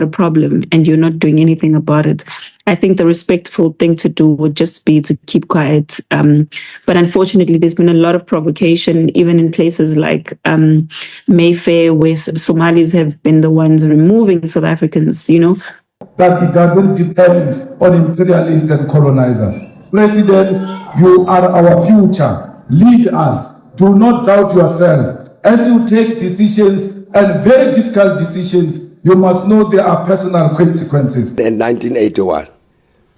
a problem and you're not doing anything about it. I think the respectful thing to do would just be to keep quiet. But unfortunately, there's been a lot of provocation, even in places like Mayfair, where Somalis have been the ones removing South Africans, That it doesn't depend on imperialists and colonizers. President, you are our future. Lead us. Do not doubt yourself. As you take decisions, and very difficult decisions, you must know there are personal consequences. In 1981,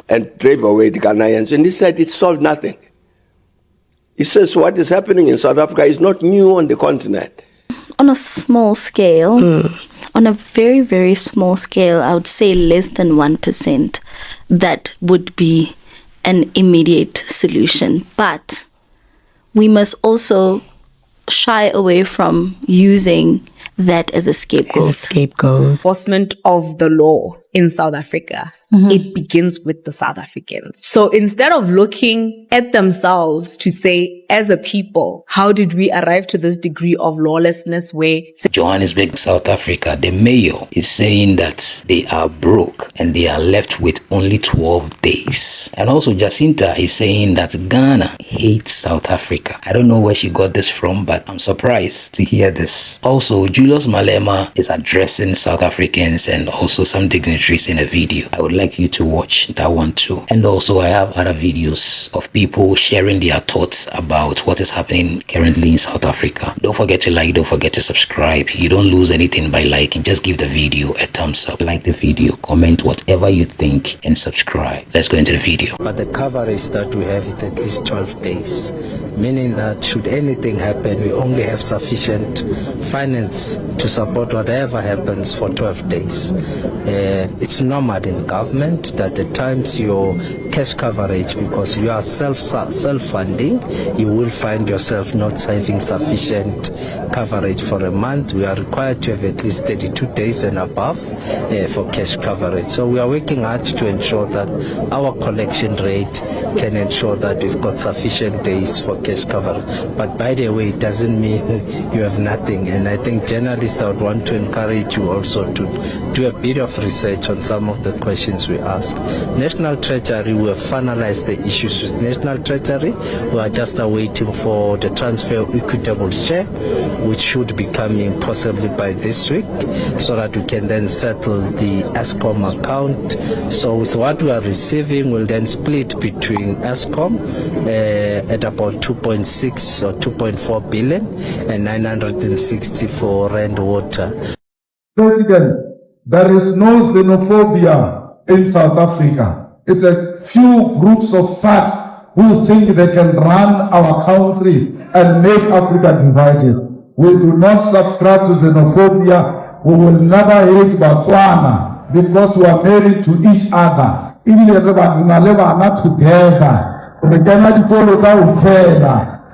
and drove away the Ghanaians, and he said it solved nothing. He says what is happening in South Africa is not new on the continent. On a small scale, on a very, very small scale, I would say less than 1%, that would be an immediate solution. But we must also shy away from using that as a scapegoat. Enforcement of the law in South Africa, it begins with the South Africans. So instead of looking at themselves to say, as a people, how did we arrive to this degree of lawlessness where Johannesburg, South Africa, the mayor is saying that they are broke and they are left with only 12 days. And also JACINTA is saying that Ghana hates South Africa. I don't know where she got this from, but I'm surprised to hear this. Also, Julius Malema is addressing South Africans and also some dignitaries in a video. I would like you to watch that one too. And also I have other videos of people sharing their thoughts about what is happening currently in South Africa. Don't forget to like, don't forget to subscribe. You don't lose anything by liking. Just give the video a thumbs up. Like the video, comment whatever you think, and subscribe. Let's go into the video. But the coverage that we have is at least 12 days, meaning that should anything happen, we only have sufficient finance to support whatever happens for 12 days. It's normal in government that at times your cash coverage, because you are self-funding, you will find yourself not having sufficient coverage for a month. We are required to have at least 32 days and above for cash coverage. So we are working hard to ensure that our collection rate can ensure that we've got sufficient days for cash coverage. But by the way, it doesn't mean you have nothing. And I think journalists, I would want to encourage you also to do a bit of research on some of the questions we ask. National Treasury, we have finalized the issues with National Treasury. We are just awaiting for the transfer of equitable share, which should be coming possibly by this week, so that we can then settle the ESCOM account. So with what we are receiving, we'll then split between ESCOM at about 2.6 or 2.4 billion and 960 for Rand Water. President, there is no xenophobia in South Africa. It's a few groups of thugs who think they can run our country and make Africa divided. We do not subscribe to xenophobia. We will never hate Botswana because we are married to each other. Even if we are not together,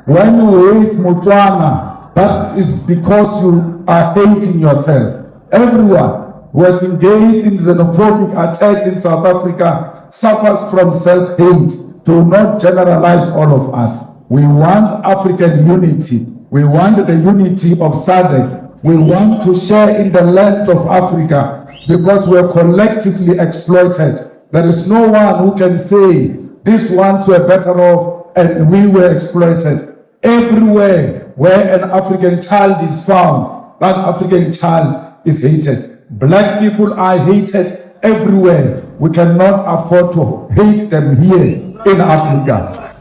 when you hate Botswana, that is because you are hating yourself. Everyone who has engaged in xenophobic attacks in South Africa suffers from self-hate. Do not generalize all of us. We want African unity. We want the unity of SADC. We want to share in the land of Africa because we are collectively exploited. There is no one who can say these ones were better off and we were exploited. Everywhere where an African child is found, that African child is hated. Black people are hated everywhere. We cannot afford to hate them here in Africa.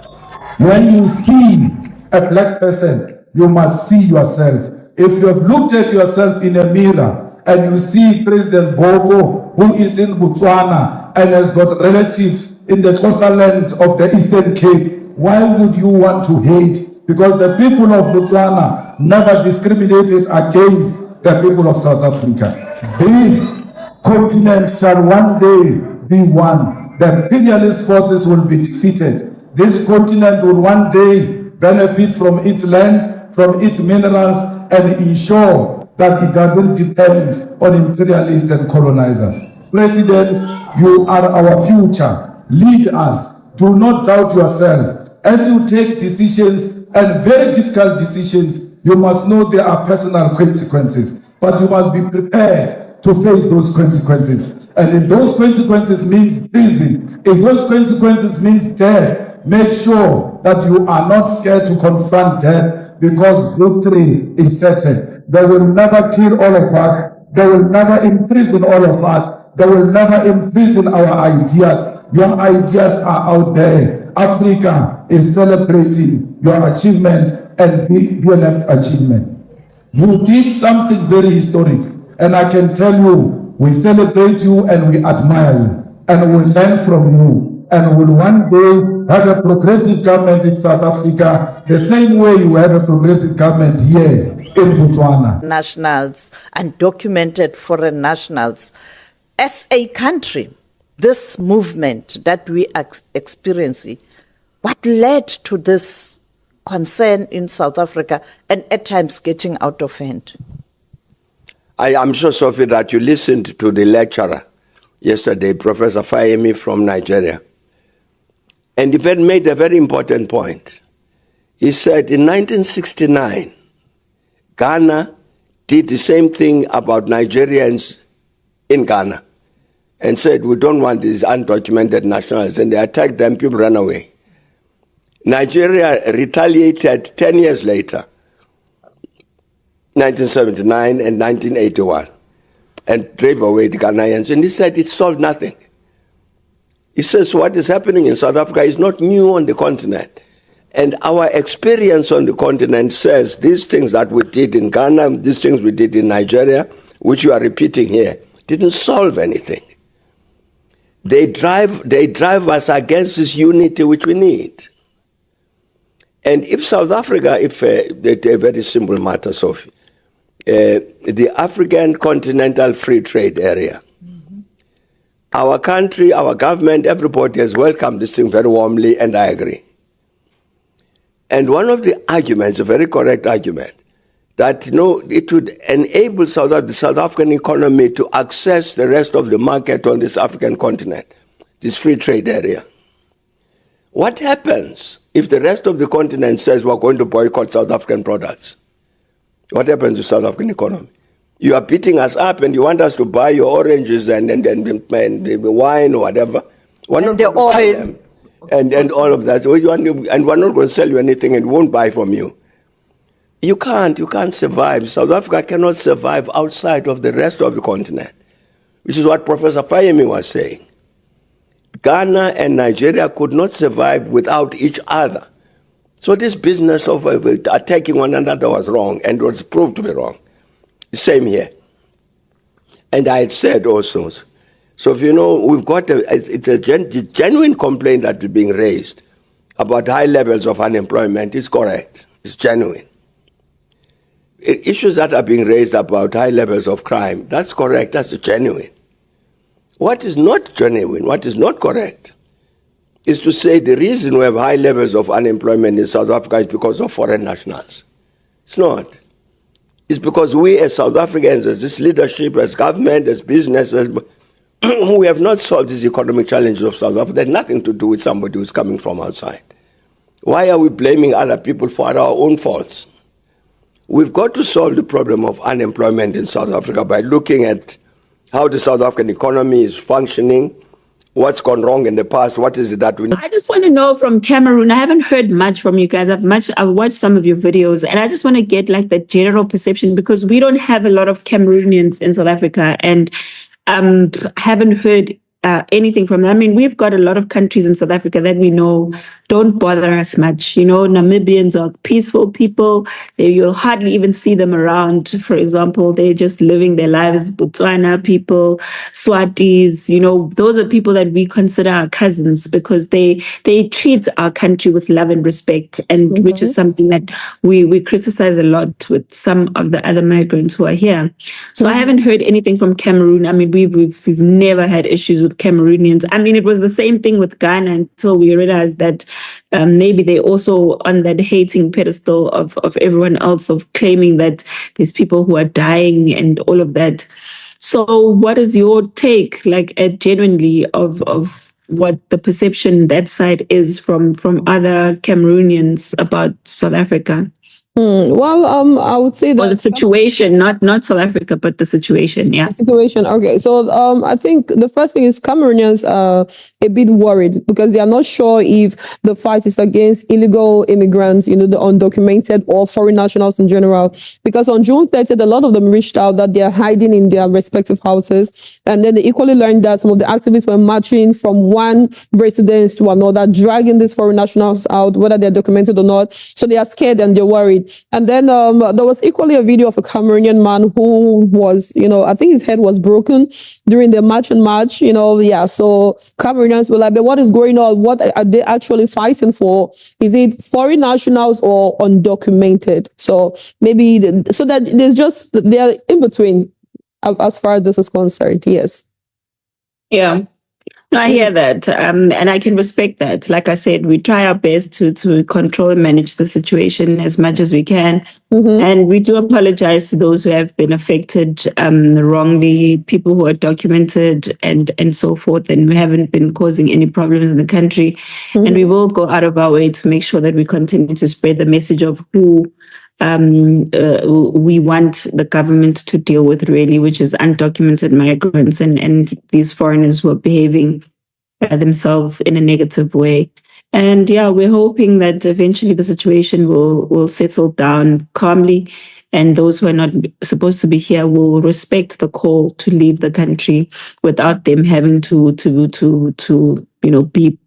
When you see a black person, you must see yourself. If you have looked at yourself in a mirror and you see President Boko, who is in Botswana and has got relatives in the coastal land of the Eastern Cape, why would you want to hate? Because the people of Botswana never discriminated against the people of South Africa. This continent shall one day be one. The imperialist forces will be defeated. This continent will one day benefit from its land, from its minerals, and ensure that it doesn't depend on imperialists and colonizers. President, you are our future. Lead us. Do not doubt yourself. As you take decisions, and very difficult decisions, you must know there are personal consequences. But you must be prepared to face those consequences. And if those consequences means prison, if those consequences means death, make sure that you are not scared to confront death, because victory is certain. They will never kill all of us. They will never imprison all of us. They will never imprison our ideas. Your ideas are out there. Africa is celebrating your achievement and BNF achievement. You did something very historic, and I can tell you, we celebrate you and we admire you, and we learn from you, and we'll one day have a progressive government in South Africa, the same way you have a progressive government here in Botswana. Nationals and documented foreign nationals. As a country, this movement that we are experiencing, what led to this concern in South Africa and at times getting out of hand? I am sure, Sophie, that you listened to the lecturer yesterday, Professor Fayemi from Nigeria. And he made a very important point. He said in 1969, Ghana did the same thing about Nigerians in Ghana and said, we don't want these undocumented nationals, and they attacked them, people ran away. Nigeria retaliated 10 years later, 1979 and 1981, and drove away the Ghanaians, and he said it solved nothing. He says what is happening in South Africa is not new on the continent. And our experience on the continent says these things that we did in Ghana, these things we did in Nigeria, which you are repeating here, didn't solve anything. They drive us against this unity which we need. And if South Africa, a very simple matter, Sophie, the African Continental Free Trade Area, our country, our government, everybody has welcomed this thing very warmly, and I agree. And one of the arguments, a very correct argument, that it would enable the South African economy to access the rest of the market on this African continent, this free trade area. What happens if the rest of the continent says we're going to boycott South African products? What happens to South African economy? You are beating us up and you want us to buy your oranges and wine or whatever. We're not the oil. And all of that. And we're not going to sell you anything and won't buy from you. You can't survive. South Africa cannot survive outside of the rest of the continent, which is what Professor Fayemi was saying. Ghana and Nigeria could not survive without each other. So this business of attacking one another was wrong, and was proved to be wrong. Same here. And I had said also, so if we've got it's a genuine complaint that is being raised about high levels of unemployment. It's correct. It's genuine. Issues that are being raised about high levels of crime, that's correct. That's genuine. What is not genuine, what is not correct, is to say the reason we have high levels of unemployment in South Africa is because of foreign nationals. It's not. It's because we as South Africans, as this leadership, as government, as businesses, we have not solved these economic challenges of South Africa. There's nothing to do with somebody who's coming from outside. Why are we blaming other people for our own faults? We've got to solve the problem of unemployment in South Africa by looking at how the South African economy is functioning, what's gone wrong in the past, what is it that we need. I just want to know from Cameroon, I haven't heard much from you guys. I've watched some of your videos, and I just want to get like the general perception, because we don't have a lot of Cameroonians in South Africa, and haven't heard anything from them. I mean, we've got a lot of countries in South Africa that we know don't bother us much. Namibians are peaceful people. You'll hardly even see them around. For example, they're just living their lives. Botswana people, Swatis, those are people that we consider our cousins, because they treat our country with love and respect, and which is something that we criticize a lot with some of the other migrants who are here. So I haven't heard anything from Cameroon. I mean, we've never had issues with Cameroonians. I mean, it was the same thing with Ghana until we realized that maybe they're also on that hating pedestal of everyone else, of claiming that there's people who are dying and all of that. So what is your take, genuinely, of what the perception that side is from other Cameroonians about South Africa? Well, I would say that Well, the situation, not South Africa, but the situation. Yeah. the situation. Okay, so I think the first thing is Cameroonians are a bit worried because they are not sure if the fight is against illegal immigrants, the undocumented or foreign nationals in general. Because on June 30th, a lot of them reached out that they are hiding in their respective houses, and then they equally learned that some of the activists were marching from one residence to another, dragging these foreign nationals out, whether they're documented or not. So they are scared and they're worried. And then there was equally a video of a Cameroonian man who was, I think his head was broken during the march. So Cameroonians were like, but what is going on? What are they actually fighting for? Is it foreign nationals or undocumented? So maybe, so that they're in between as far as this is concerned. Yes. Yeah. No, I hear that, and I can respect that. Like I said, we try our best to control and manage the situation as much as we can, and we do apologize to those who have been affected wrongly, people who are documented and so forth, and we haven't been causing any problems in the country, and we will go out of our way to make sure that we continue to spread the message of who we want the government to deal with, really, which is undocumented migrants and these foreigners who are behaving themselves in a negative way. And yeah, we're hoping that eventually the situation will settle down calmly, and those who are not supposed to be here will respect the call to leave the country without them having to be,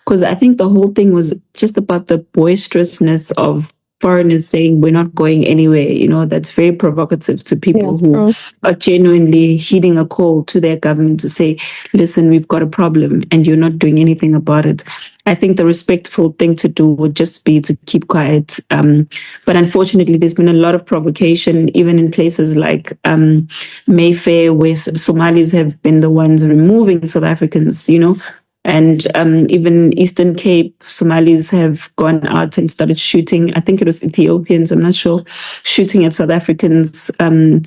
because I think the whole thing was just about the boisterousness of foreigners saying we're not going anywhere. That's very provocative to people who are genuinely heeding a call to their government to say, listen, we've got a problem and you're not doing anything about it. I think the respectful thing to do would just be to keep quiet. But unfortunately, there's been a lot of provocation, even in places like Mayfair, where Somalis have been the ones removing South Africans, and even Eastern Cape, Somalis have gone out and started shooting. I think it was Ethiopians, I'm not sure, shooting at South Africans. And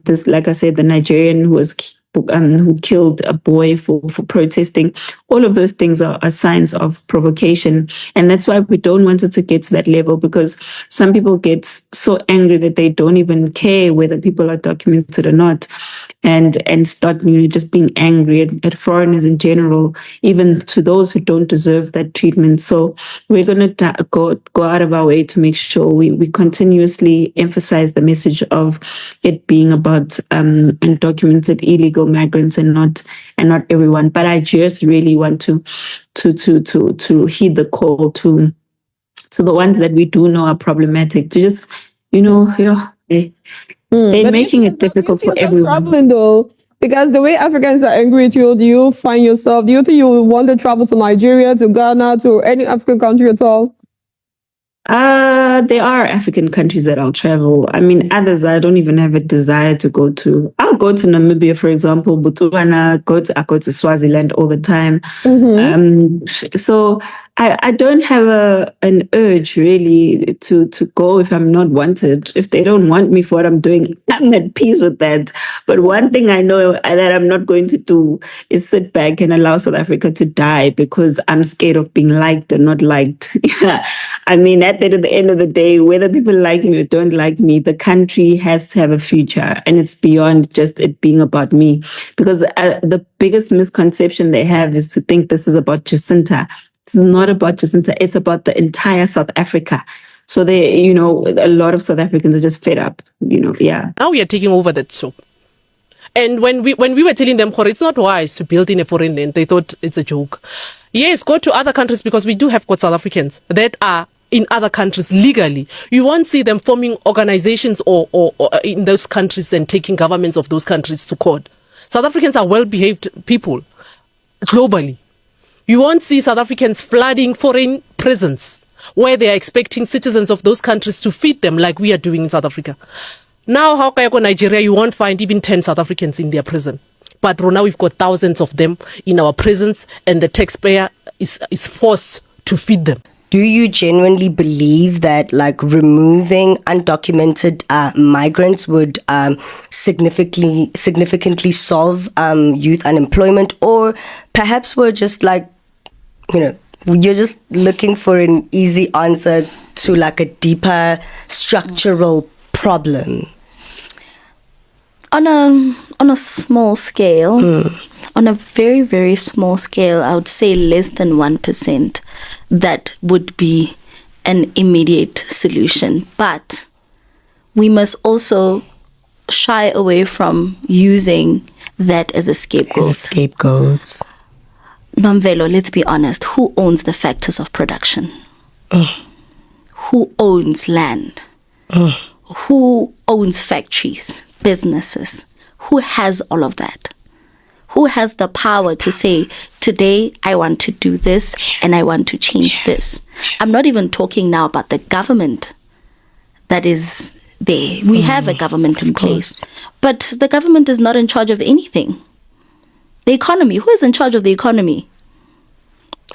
this, like I said, the Nigerian who killed a boy for protesting. All of those things are signs of provocation. And that's why we don't want it to get to that level, because some people get so angry that they don't even care whether people are documented or not, and start just being angry at foreigners in general, even to those who don't deserve that treatment. So we're going to go out of our way to make sure we continuously emphasize the message of it being about undocumented illegal migrants and not everyone. But I just really want to heed the call to the ones that we do know are problematic to just they're making it difficult for everyone. Problem though, because the way Africans are angry at you, do you think you want to travel to Nigeria, to Ghana, to any African country at all? There are African countries that I'll travel. I mean, others I don't even have a desire to go to. I'll go to Namibia, for example, Botswana, I go to Swaziland all the time. So I don't have an urge really to go if I'm not wanted. If they don't want me for what I'm doing, I'm at peace with that. But one thing I know that I'm not going to do is sit back and allow South Africa to die because I'm scared of being liked or not liked. I mean, at the end of the day, whether people like me or don't like me, the country has to have a future, and it's beyond just it being about me. Because the biggest misconception they have is to think this is about JACINTA. It's not about JACINTA. It's about the entire South Africa. So a lot of South Africans are just fed up. Now we are taking over that too. And when we were telling them, it's not wise to build in a foreign land, they thought it's a joke. Yes, go to other countries, because we do have got South Africans that are in other countries legally. You won't see them forming organizations or in those countries and taking governments of those countries to court. South Africans are well-behaved people globally. You won't see South Africans flooding foreign prisons where they are expecting citizens of those countries to feed them like we are doing in South Africa. Now, how can you go to Nigeria? You won't find even 10 South Africans in their prison. But now we've got thousands of them in our prisons, and the taxpayer is forced to feed them. Do you genuinely believe that removing undocumented migrants would significantly solve youth unemployment, or perhaps we're just you're just looking for an easy answer to like a deeper structural problem? On a small scale, on a very, very small scale, I would say less than 1%, that would be an immediate solution. But we must also shy away from using that as a scapegoat. As a scapegoat. Nomvelo, let's be honest. Who owns the factors of production? Who owns land? Who owns factories, businesses? Who has all of that? Who has the power to say, today I want to do this and I want to change this? I'm not even talking now about the government that is there. We have a government in place, but the government is not in charge of anything. The economy, who is in charge of the economy?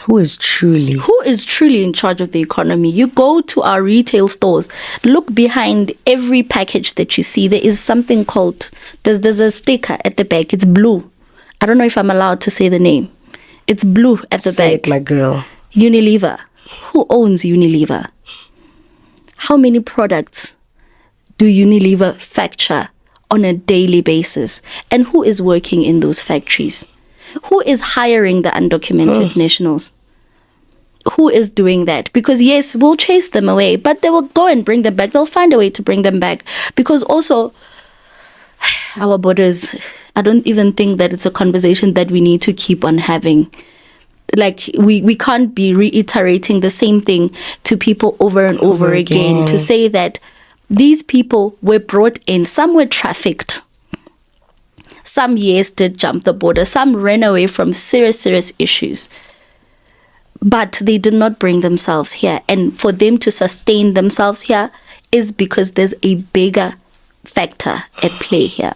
Who is truly in charge of the economy? You go to our retail stores, look behind every package that you see. There is something called, there's a sticker at the back. It's blue. I don't know if I'm allowed to say the name. It's blue at the Say back. it, my girl. Unilever. Who owns Unilever? How many products do Unilever facture on a daily basis? And who is working in those factories? Who is hiring the undocumented nationals? Who is doing that? Because yes, we'll chase them away, but they will go and bring them back. They'll find a way to bring them back. Because also, our borders, I don't even think that it's a conversation that we need to keep on having. Like, we can't be reiterating the same thing to people over and over again to say that these people were brought in, some were trafficked. Some, yes, did jump the border. Some ran away from serious issues. But they did not bring themselves here. And for them to sustain themselves here is because there's a bigger factor at play here.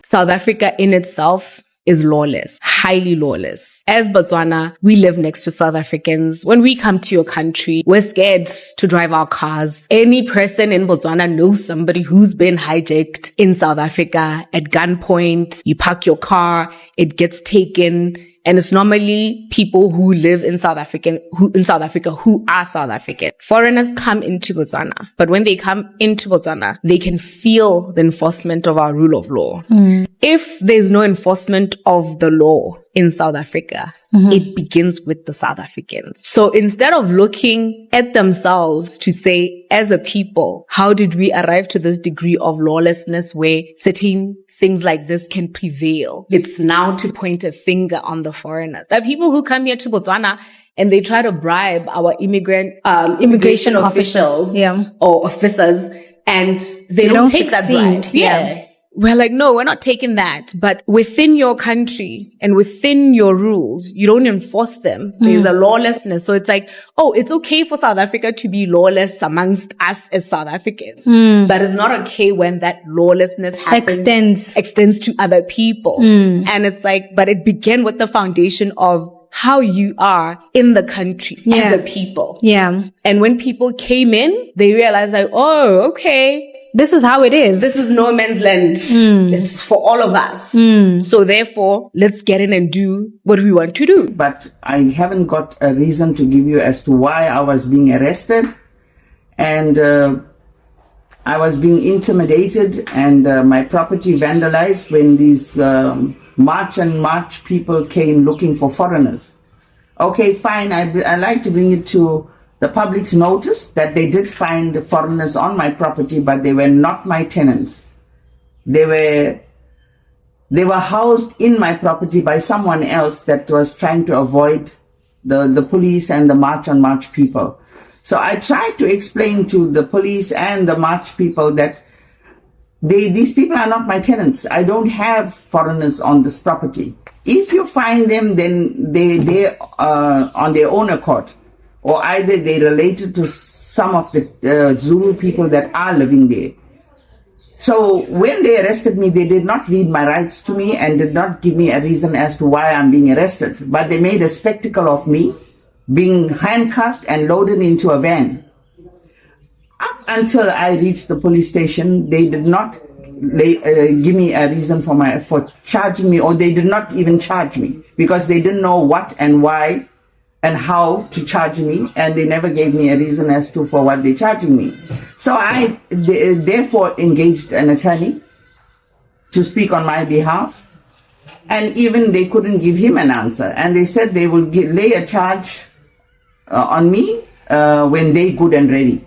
South Africa in itself is lawless, highly lawless. As Botswana, we live next to South Africans. When we come to your country, we're scared to drive our cars. Any person in Botswana knows somebody who's been hijacked in South Africa at gunpoint. You park your car, it gets taken. And it's normally people who live in South Africa who are South African. Foreigners come into Botswana, but when they come into Botswana, they can feel the enforcement of our rule of law. If there's no enforcement of the law in South Africa, it begins with the South Africans. So instead of looking at themselves to say, as a people, how did we arrive to this degree of lawlessness where certain things like this can prevail? It's now to point a finger on the foreigners. There are people who come here to Botswana and they try to bribe our immigration officials or officers, and they don't take that bribe. We're like, no, we're not taking that. But within your country and within your rules, you don't enforce them. There's a lawlessness. So it's like, oh, it's okay for South Africa to be lawless amongst us as South Africans. But it's not okay when that lawlessness happens, extends to other people. And it's like, but it began with the foundation of how you are in the country as a people. And when people came in, they realized like, oh, okay, this is how it is. This is no man's land. It's for all of us. So therefore, let's get in and do what we want to do. But I haven't got a reason to give you as to why I was being arrested. And I was being intimidated and my property vandalized when these March people came looking for foreigners. Okay, fine. I like to bring it to the public's notice that they did find foreigners on my property, but they were not my tenants. They were housed in my property by someone else that was trying to avoid the police and the March people. So I tried to explain to the police and the March people that these people are not my tenants. I don't have foreigners on this property. If you find them, then they on their own accord. Or either they related to some of the Zulu people that are living there. So when they arrested me, they did not read my rights to me and did not give me a reason as to why I'm being arrested. But they made a spectacle of me being handcuffed and loaded into a van. Up until I reached the police station, they did not give me a reason for charging me, or they did not even charge me because they didn't know what and why and how to charge me, and they never gave me a reason as to for what they're charging me. So I therefore engaged an attorney to speak on my behalf, and even they couldn't give him an answer, and they said they will lay a charge on me when they're good and ready.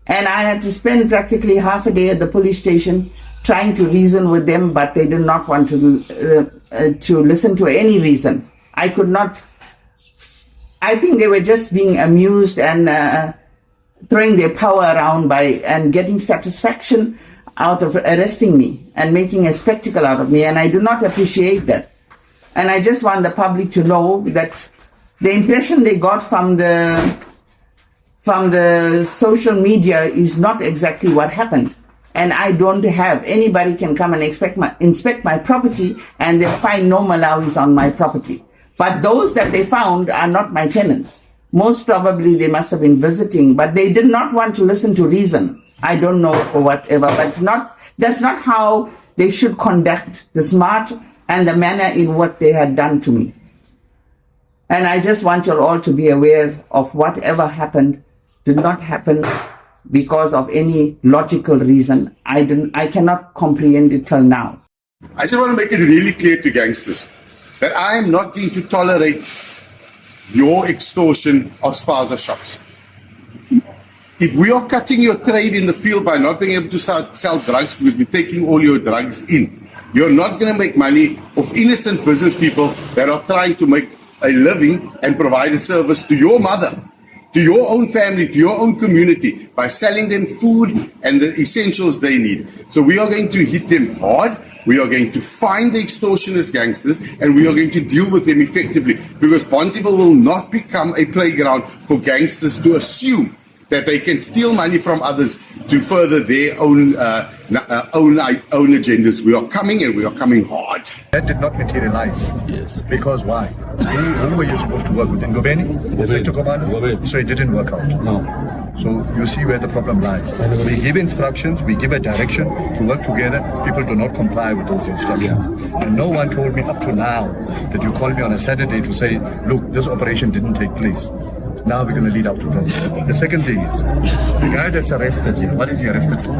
And I had to spend practically half a day at the police station trying to reason with them, but they did not want to listen to any reason. I could not. I think they were just being amused and throwing their power around and getting satisfaction out of arresting me and making a spectacle out of me, and I do not appreciate that. And I just want the public to know that the impression they got from the social media is not exactly what happened. And I don't have, anybody can come and inspect my property and they'll find no Malawis on my property. But those that they found are not my tenants. Most probably they must have been visiting, but they did not want to listen to reason. I don't know for whatever, but that's not how they should conduct this march and the manner in what they had done to me. And I just want you all to be aware of whatever happened did not happen because of any logical reason. I cannot comprehend it till now. I just want to make it really clear to gangsters that I am not going to tolerate your extortion of spaza shops. If we are cutting your trade in the field by not being able to sell drugs because we're taking all your drugs in, you're not going to make money off innocent business people that are trying to make a living and provide a service to your mother, to your own family, to your own community by selling them food and the essentials they need. So we are going to hit them hard. We are going to find the extortionist gangsters and we are going to deal with them effectively, because Bonteheuwel will not become a playground for gangsters to assume that they can steal money from others to further their own agendas. We are coming and we are coming hard. That did not materialize. Yes. Because why? Who were you supposed to work with? In Ngobeni? The sector commander? So it didn't work out. No. So you see where the problem lies. We give instructions, we give a direction to work together. People do not comply with those instructions. And no one told me up to now that you called me on a Saturday to say, look, this operation didn't take place. Now we're going to lead up to this. The second thing is, the guy that's arrested here, what is he arrested for?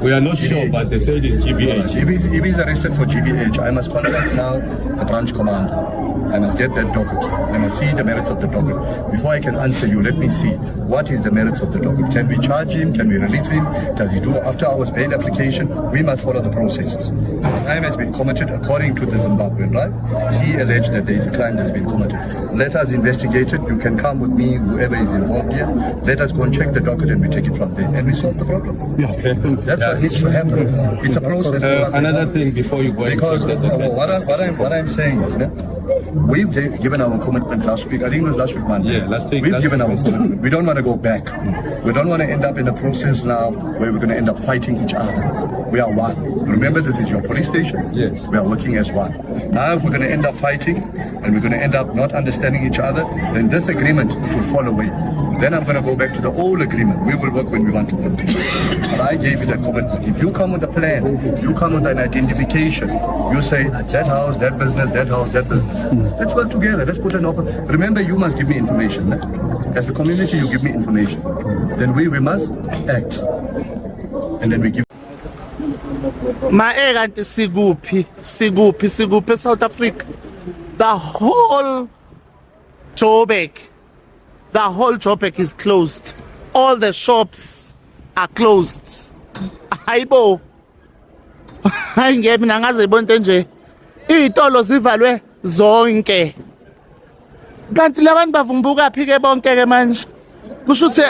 We are not sure, but they said it's GBH. If he's arrested for GBH, I must contact now the branch commander. I must get that docket. I must see the merits of the docket. Before I can answer you, let me see what is the merits of the docket. Can we charge him? Can we release him? Does he do after hours bail application? We must follow the processes. The crime has been committed according to the Zimbabwean, right? He alleged that there is a crime that's been committed. Let us investigate it. You can come with me, whoever is involved here. Let us go and check the docket and we take it from there. And we solve the problem. Yeah, okay. That's what needs to happen. It's a process. Another thing before you go, because what I'm saying is, we've given our commitment last week. I think it was last week, Monday. Yeah, last week. We've given our commitment. We don't want to go back. We don't want to end up in a process now where we're going to end up fighting each other. We are one. Remember, this is your police station. Yes. We are working as one. Now, if we're going to end up fighting and we're going to end up not understanding each other, then this agreement will fall away. Then I'm going to go back to the old agreement. We will work when we want to work. But I gave you that commitment. If you come with a plan, you come with an identification, you say, that house, that business, that house, that business. Let's work together. Let's put an open... Remember, you must give me information. As a community, you give me information. Then we must act. And then we give... Siguphi, South Africa. The whole JOBURG is closed. All the shops are closed. Hayibo. Hayi mina ngazibona nje. Izitolo zivalwe zonke. Kanti labantu bavumbuka phi ke bonke ke manje? Kusho ukuthi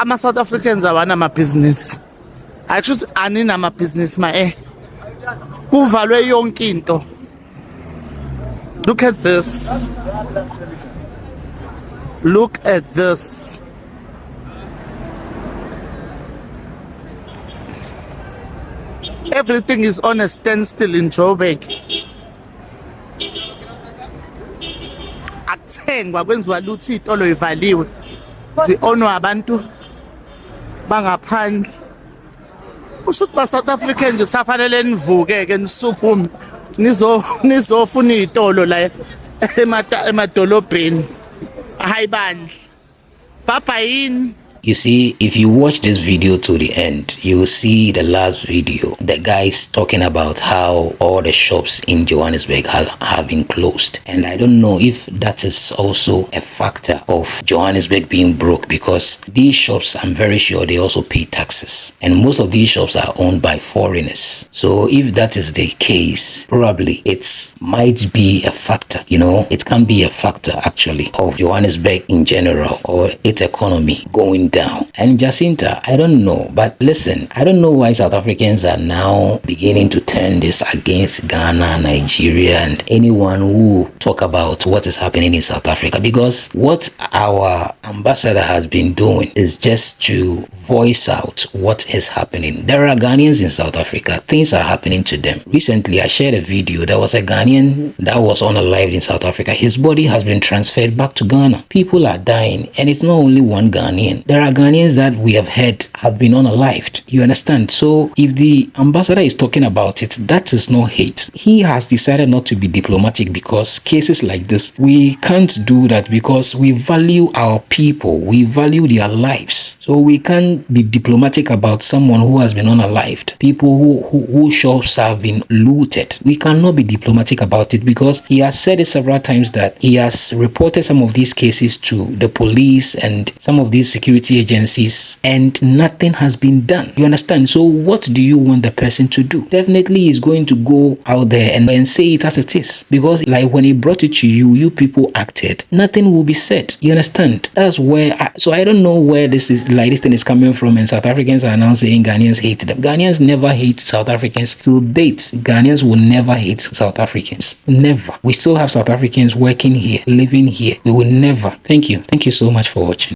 ama South Africans awana ama business. Akusho ukuthi anina ama business kuvalwe yonke into. Look at this. Look at this. Everything is on a standstill in JOBURG. Akuthengwa kwenziwa lutho izitolo ivaliwe. Zi-onwa abantu bangaphandle. Kusho ukuthi South African nje kusafanele nivuke ke nisukume nizofuna izitolo la emadolobheni. Hayi bandla. Papa yini? You see, if you watch this video to the end, you will see the last video. The guy's talking about how all the shops in Johannesburg have been closed. And I don't know if that is also a factor of Johannesburg being broke, because these shops, I'm very sure they also pay taxes. And most of these shops are owned by foreigners. So if that is the case, probably it might be a factor, you know, it can be a factor actually of Johannesburg in general or its economy going down. And Jacinta, I don't know, but listen, I don't know why South Africans are now beginning to turn this against Ghana, Nigeria, and anyone who talk about what is happening in South Africa, because what our ambassador has been doing is just to voice out what is happening. There are Ghanaians in South Africa, things are happening to them. Recently, I shared a video. There was a Ghanaian that was unalived in South Africa. His body has been transferred back to Ghana. People are dying, and it's not only one Ghanaian. There are Ghanaians that we have heard have been unalived. You understand? So if the ambassador is talking about it, that is not hate. He has decided not to be diplomatic, because cases like this, we can't do that, because we value our people. We value their lives. So we can't be diplomatic about someone who has been unalived. People who shops have been looted. We cannot be diplomatic about it, because he has said it several times that he has reported some of these cases to the police and some of these security agencies, and nothing has been done. You understand? So what do you want the person to do? Definitely he's going to go out there and say it as it is, because like when he brought it to you, you people acted. Nothing will be said. You understand? That's where so I don't know where this thing is coming from, and South Africans are now saying Ghanaians hate them. Ghanaians never hate South Africans. To date, Ghanaians will never hate South Africans. Never. We still have South Africans working here, living here. We will never. Thank you so much for watching.